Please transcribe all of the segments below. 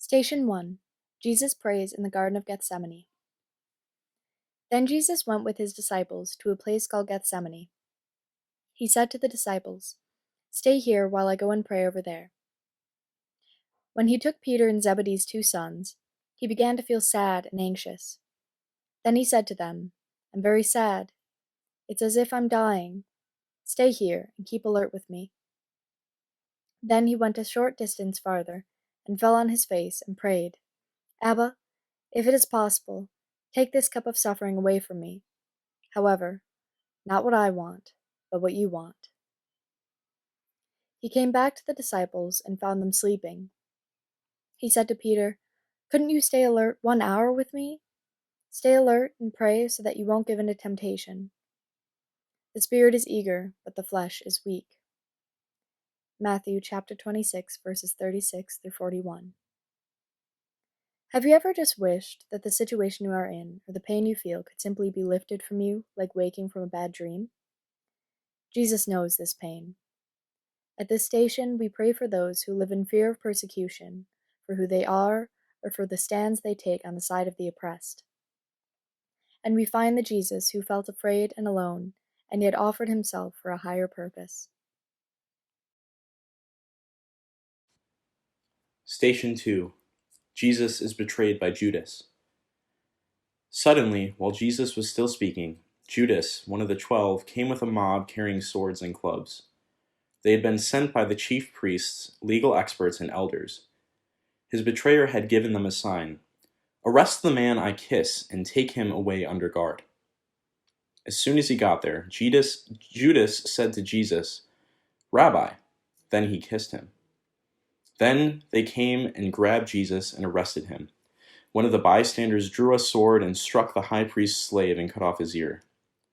Station 1. Jesus prays in the Garden of Gethsemane. Then Jesus went with his disciples to a place called Gethsemane. He said to the disciples, "Stay here while I go and pray over there." When he took Peter and Zebedee's 2 sons, he began to feel sad and anxious. Then he said to them, "I'm very sad. It's as if I'm dying. Stay here and keep alert with me." Then he went a short distance farther and fell on his face and prayed, "Abba, if it is possible, take this cup of suffering away from me. However, not what I want, but what you want." He came back to the disciples and found them sleeping. He said to Peter, "Couldn't you stay alert 1 hour with me? Stay alert and pray so that you won't give in to temptation. The spirit is eager, but the flesh is weak." Matthew chapter 26, verses 36 through 41. Have you ever just wished that the situation you are in or the pain you feel could simply be lifted from you like waking from a bad dream? Jesus knows this pain. At this station, we pray for those who live in fear of persecution, for who they are, or for the stands they take on the side of the oppressed. And we find the Jesus who felt afraid and alone, and yet offered himself for a higher purpose. Station 2. Jesus is betrayed by Judas. Suddenly, while Jesus was still speaking, Judas, one of the 12, came with a mob carrying swords and clubs. They had been sent by the chief priests, legal experts, and elders. His betrayer had given them a sign: "Arrest the man I kiss and take him away under guard." As soon as he got there, Judas said to Jesus, "Rabbi." Then he kissed him. Then they came and grabbed Jesus and arrested him. One of the bystanders drew a sword and struck the high priest's slave and cut off his ear.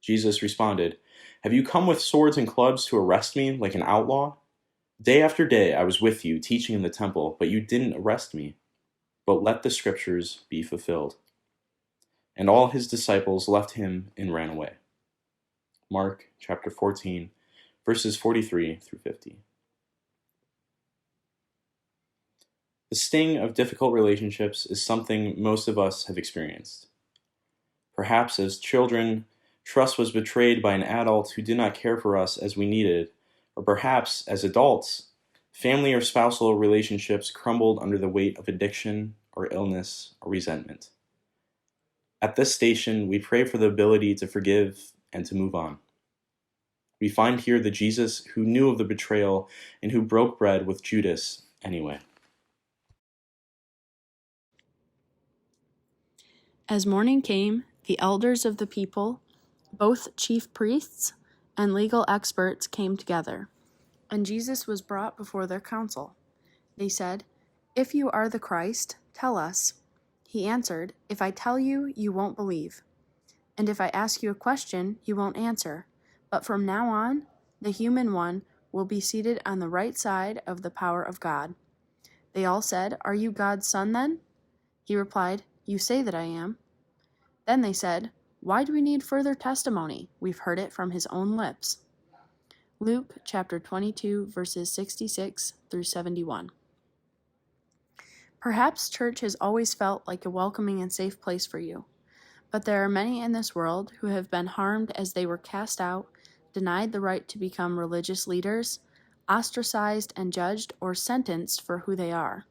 Jesus responded, "Have you come with swords and clubs to arrest me like an outlaw? Day after day I was with you, teaching in the temple, but you didn't arrest me. But let the scriptures be fulfilled." And all his disciples left him and ran away. Mark chapter 14, verses 43 through 50. The sting of difficult relationships is something most of us have experienced. Perhaps as children, trust was betrayed by an adult who did not care for us as we needed, or perhaps as adults, family or spousal relationships crumbled under the weight of addiction or illness or resentment. At this station, we pray for the ability to forgive and to move on. We find here the Jesus who knew of the betrayal and who broke bread with Judas anyway. As morning came, the elders of the people, both chief priests and legal experts, came together, and Jesus was brought before their council. They said, "If you are the Christ, tell us." He answered, "If I tell you, you won't believe. And if I ask you a question, you won't answer. But from now on, the human one will be seated on the right side of the power of God." They all said, "Are you God's son then?" He replied, "You say that I am." Then they said, "Why do we need further testimony? We've heard it from his own lips." Luke chapter 22, verses 66 through 71. Perhaps church has always felt like a welcoming and safe place for you, but there are many in this world who have been harmed as they were cast out, denied the right to become religious leaders, ostracized and judged or sentenced for who they are.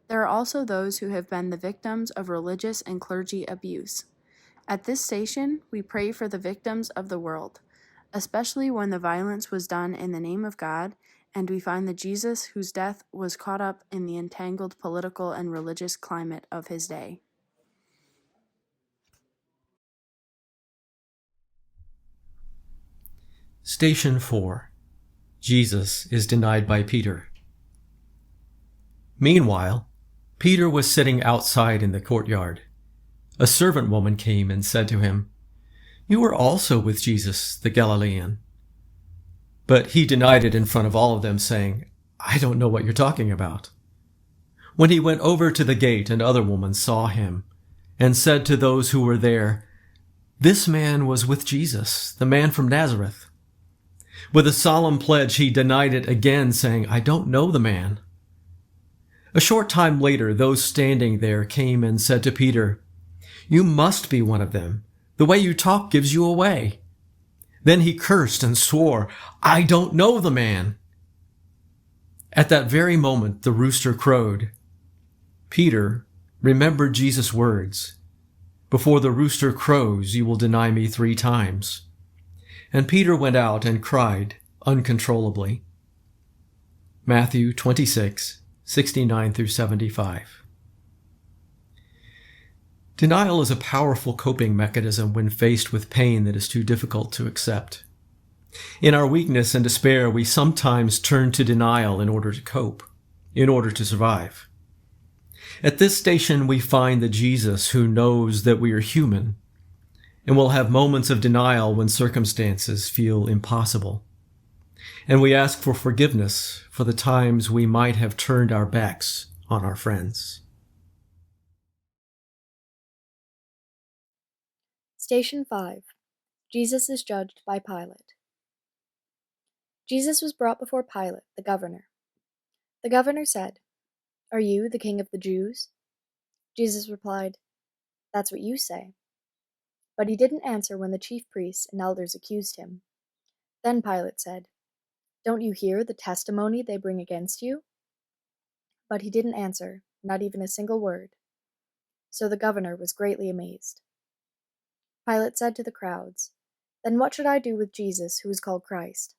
There are also those who have been the victims of religious and clergy abuse. At this station, we pray for the victims of the world, especially when the violence was done in the name of God, and we find the Jesus whose death was caught up in the entangled political and religious climate of his day. Station 4. Jesus is denied by Peter. Meanwhile, Peter was sitting outside in the courtyard. A servant woman came and said to him, "You were also with Jesus, the Galilean." But he denied it in front of all of them, saying, "I don't know what you're talking about." When he went over to the gate, another woman saw him and said to those who were there, "This man was with Jesus, the man from Nazareth." With a solemn pledge, he denied it again, saying, "I don't know the man." A short time later, those standing there came and said to Peter, "You must be one of them. The way you talk gives you away." Then he cursed and swore, "I don't know the man." At that very moment, the rooster crowed. Peter remembered Jesus' words, "Before the rooster crows, you will deny me 3 times." And Peter went out and cried uncontrollably. Matthew 26:69 through 75. Denial is a powerful coping mechanism when faced with pain that is too difficult to accept. In our weakness and despair, we sometimes turn to denial in order to cope, in order to survive. At this station, we find the Jesus who knows that we are human and will have moments of denial when circumstances feel impossible. And we ask for forgiveness for the times we might have turned our backs on our friends. Station 5. Jesus is judged by Pilate. Jesus was brought before Pilate, the governor. The governor said, "Are you the king of the Jews?" Jesus replied, "That's what you say." But he didn't answer when the chief priests and elders accused him. Then Pilate said, "Don't you hear the testimony they bring against you?" But he didn't answer, not even a single word. So the governor was greatly amazed. Pilate said to the crowds, "Then what should I do with Jesus, who is called Christ?"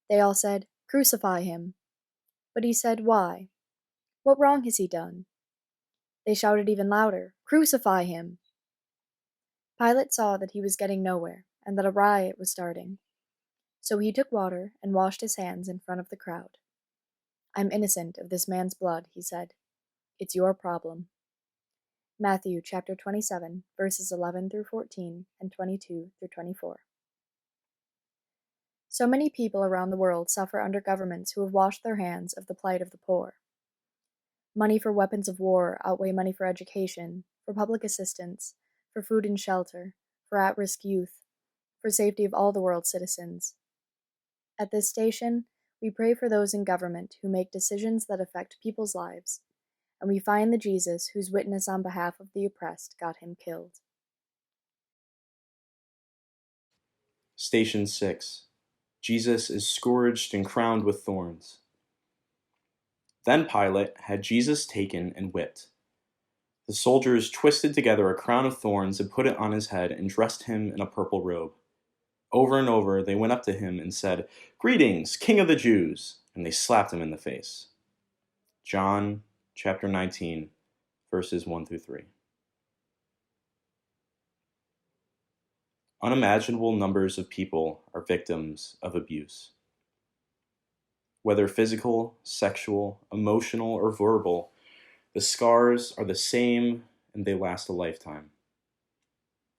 They all said, "Crucify him." But he said, "Why? What wrong has he done?" They shouted even louder, "Crucify him!" Pilate saw that he was getting nowhere, and that a riot was starting. So he took water and washed his hands in front of the crowd. "I'm innocent of this man's blood," he said. "It's your problem." Matthew chapter 27, verses 11 through 14 and 22 through 24. So many people around the world suffer under governments who have washed their hands of the plight of the poor. Money for weapons of war outweigh money for education, for public assistance, for food and shelter, for at-risk youth, for safety of all the world's citizens. At this station, we pray for those in government who make decisions that affect people's lives, and we find the Jesus whose witness on behalf of the oppressed got him killed. Station 6. Jesus is scourged and crowned with thorns. Then Pilate had Jesus taken and whipped. The soldiers twisted together a crown of thorns and put it on his head and dressed him in a purple robe. Over and over they went up to him and said, "Greetings, King of the Jews!" And they slapped him in the face. John chapter 19, verses 1 through 3. Unimaginable numbers of people are victims of abuse. Whether physical, sexual, emotional, or verbal, the scars are the same and they last a lifetime.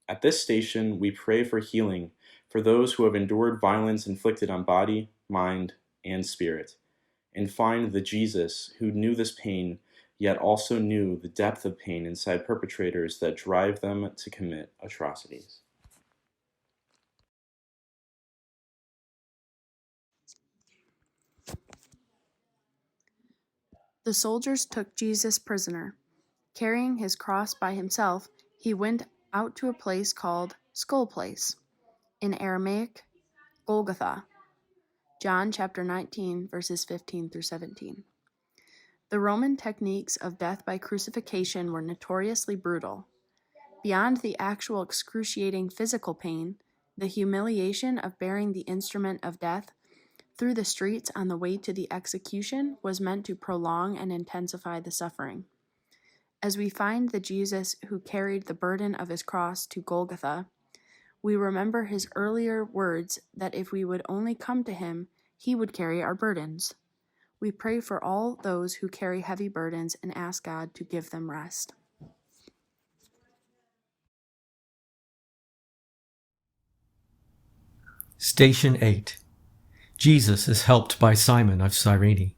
At this station, we pray for healing for those who have endured violence inflicted on body, mind, and spirit, and find the Jesus who knew this pain, yet also knew the depth of pain inside perpetrators that drive them to commit atrocities. The soldiers took Jesus prisoner. Carrying his cross by himself, he went out to a place called Skull Place, in Aramaic, Golgotha. John chapter 19, verses 15 through 17. The Roman techniques of death by crucifixion were notoriously brutal. Beyond the actual excruciating physical pain, the humiliation of bearing the instrument of death through the streets on the way to the execution was meant to prolong and intensify the suffering. As we find the Jesus who carried the burden of his cross to Golgotha, we remember his earlier words that if we would only come to him, he would carry our burdens. We pray for all those who carry heavy burdens and ask God to give them rest. Station 8. Jesus is helped by Simon of Cyrene.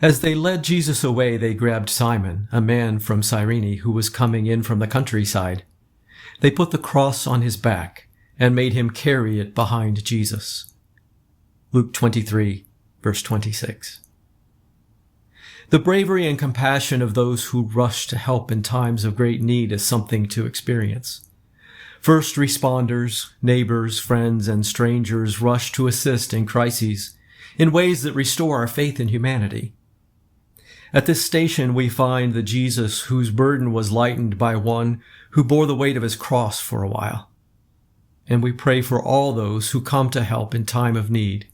As they led Jesus away, they grabbed Simon, a man from Cyrene who was coming in from the countryside. They put the cross on his back and made him carry it behind Jesus. Luke 23, verse 26. The bravery and compassion of those who rush to help in times of great need is something to experience. First responders, neighbors, friends, and strangers rush to assist in crises in ways that restore our faith in humanity. At this station, we find the Jesus whose burden was lightened by one who bore the weight of his cross for a while. And we pray for all those who come to help in time of need,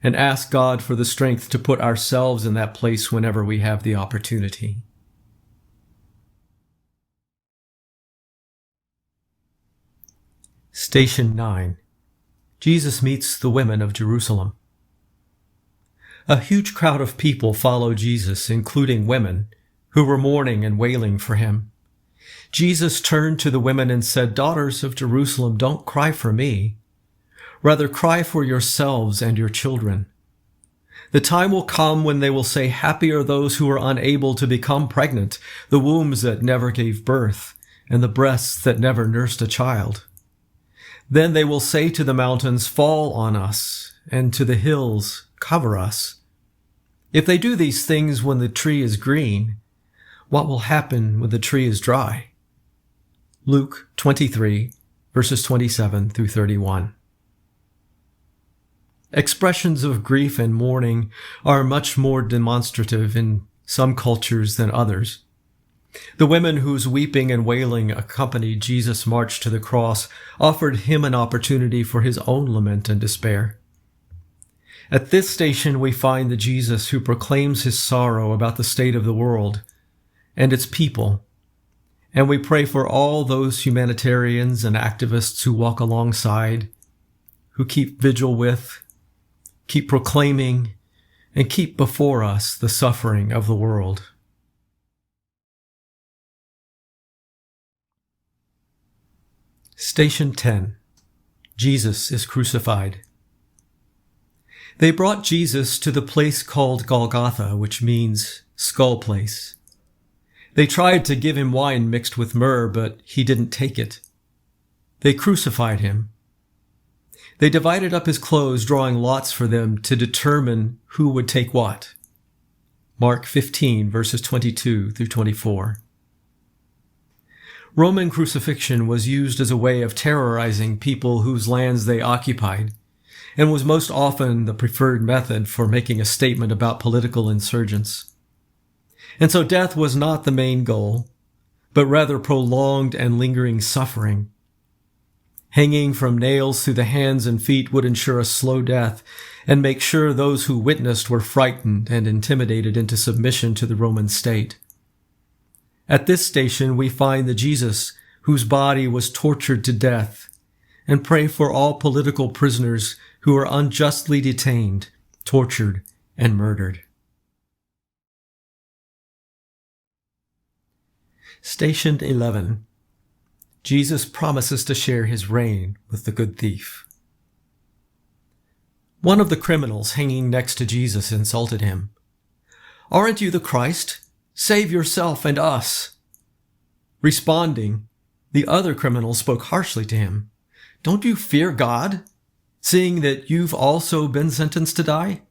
and ask God for the strength to put ourselves in that place whenever we have the opportunity. Station 9. Jesus meets the women of Jerusalem. A huge crowd of people follow Jesus, including women, who were mourning and wailing for him. Jesus turned to the women and said, "Daughters of Jerusalem, don't cry for me. Rather, cry for yourselves and your children. The time will come when they will say, 'Happy are those who are unable to become pregnant, the wombs that never gave birth, and the breasts that never nursed a child.' Then they will say to the mountains, 'Fall on us,' and to the hills, 'Cover us.' If they do these things when the tree is green, what will happen when the tree is dry?" Luke 23, verses 27 through 31. Expressions of grief and mourning are much more demonstrative in some cultures than others. The women whose weeping and wailing accompanied Jesus' march to the cross offered him an opportunity for his own lament and despair. At this station, we find the Jesus who proclaims his sorrow about the state of the world and its people, and we pray for all those humanitarians and activists who walk alongside, who keep vigil with, keep proclaiming, and keep before us the suffering of the world. Station 10. Jesus is crucified. They brought Jesus to the place called Golgotha, which means skull place. They tried to give him wine mixed with myrrh, but he didn't take it. They crucified him. They divided up his clothes, drawing lots for them to determine who would take what. Mark 15, verses 22 through 24. Roman crucifixion was used as a way of terrorizing people whose lands they occupied, and was most often the preferred method for making a statement about political insurgents. And so death was not the main goal, but rather prolonged and lingering suffering. Hanging from nails through the hands and feet would ensure a slow death and make sure those who witnessed were frightened and intimidated into submission to the Roman state. At this station, we find the Jesus whose body was tortured to death, and pray for all political prisoners who are unjustly detained, tortured, and murdered. Station 11. Jesus promises to share his reign with the good thief. One of the criminals hanging next to Jesus insulted him. "Aren't you the Christ? Save yourself and us." Responding, the other criminal spoke harshly to him. "Don't you fear God, seeing that you've also been sentenced to die?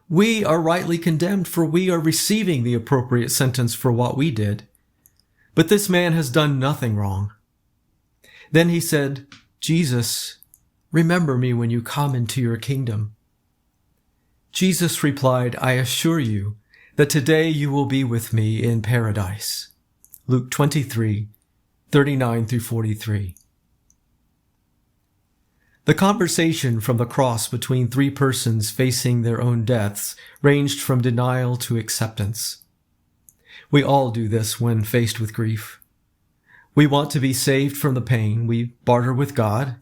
We are rightly condemned, for we are receiving the appropriate sentence for what we did. But this man has done nothing wrong." Then he said, "Jesus, remember me when you come into your kingdom." Jesus replied, "I assure you that today you will be with me in paradise." Luke 23, 39 through 43. The conversation from the cross between three persons facing their own deaths ranged from denial to acceptance. We all do this when faced with grief. We want to be saved from the pain. We barter with God.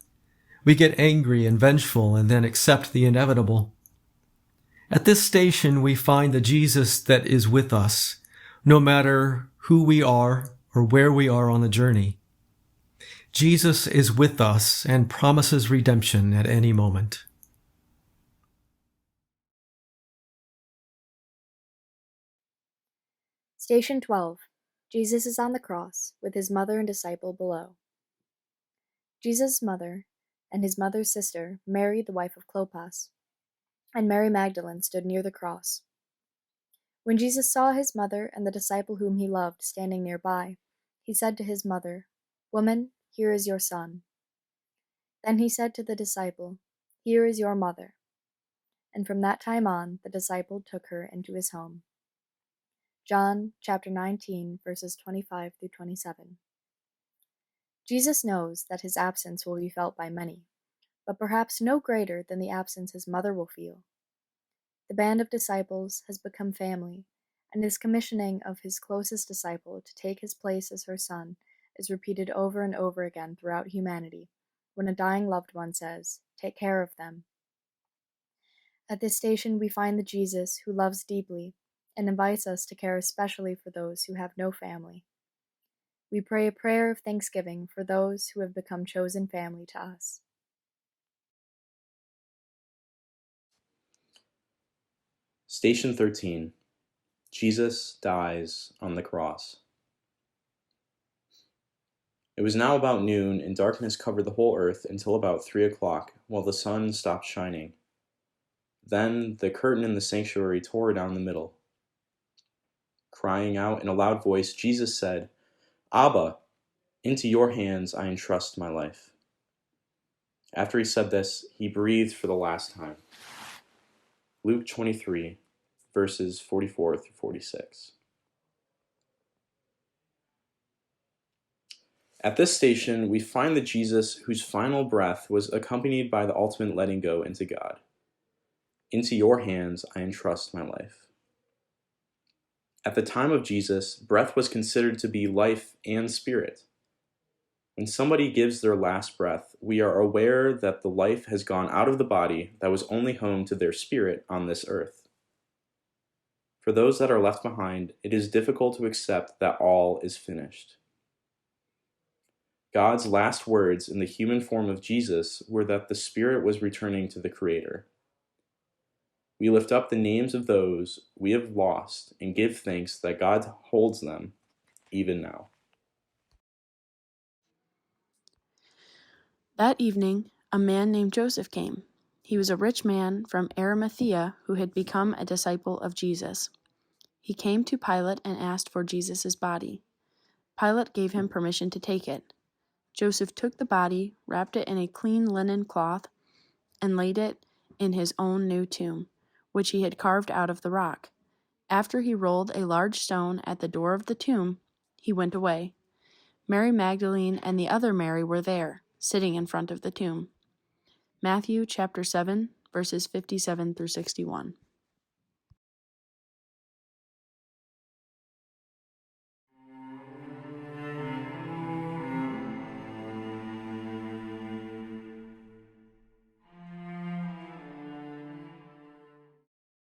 We get angry and vengeful and then accept the inevitable. At this station, we find the Jesus that is with us, no matter who we are or where we are on the journey. Jesus is with us and promises redemption at any moment. Station 12. Jesus is on the cross, with his mother and disciple below. Jesus' mother and his mother's sister, Mary the wife of Clopas, and Mary Magdalene stood near the cross. When Jesus saw his mother and the disciple whom he loved standing nearby, he said to his mother, "Woman, here is your son." Then he said to the disciple, "Here is your mother." And from that time on, the disciple took her into his home. John chapter 19, verses 25 through 27. Jesus knows that his absence will be felt by many, but perhaps no greater than the absence his mother will feel. The band of disciples has become family, and his commissioning of his closest disciple to take his place as her son is repeated over and over again throughout humanity, when a dying loved one says, "Take care of them." At this station we find the Jesus who loves deeply and invites us to care especially for those who have no family. We pray a prayer of thanksgiving for those who have become chosen family to us. Station 13. Jesus dies on the cross. It was now about noon, and darkness covered the whole earth until about 3 o'clock, while the sun stopped shining. Then the curtain in the sanctuary tore down the middle. Crying out in a loud voice, Jesus said, "Abba, into your hands I entrust my life." After he said this, he breathed for the last time. Luke 23, verses 44 through 46. At this station, we find the Jesus whose final breath was accompanied by the ultimate letting go into God. Into your hands I entrust my life. At the time of Jesus, breath was considered to be life and spirit. When somebody gives their last breath, we are aware that the life has gone out of the body that was only home to their spirit on this earth. For those that are left behind, it is difficult to accept that all is finished. God's last words in the human form of Jesus were that the Spirit was returning to the Creator. We lift up the names of those we have lost and give thanks that God holds them even now. That evening, a man named Joseph came. He was a rich man from Arimathea who had become a disciple of Jesus. He came to Pilate and asked for Jesus' body. Pilate gave him permission to take it. Joseph took the body, wrapped it in a clean linen cloth, and laid it in his own new tomb, which he had carved out of the rock. After he rolled a large stone at the door of the tomb, he went away. Mary Magdalene and the other Mary were there, sitting in front of the tomb. Matthew chapter 7, verses 57 through 61.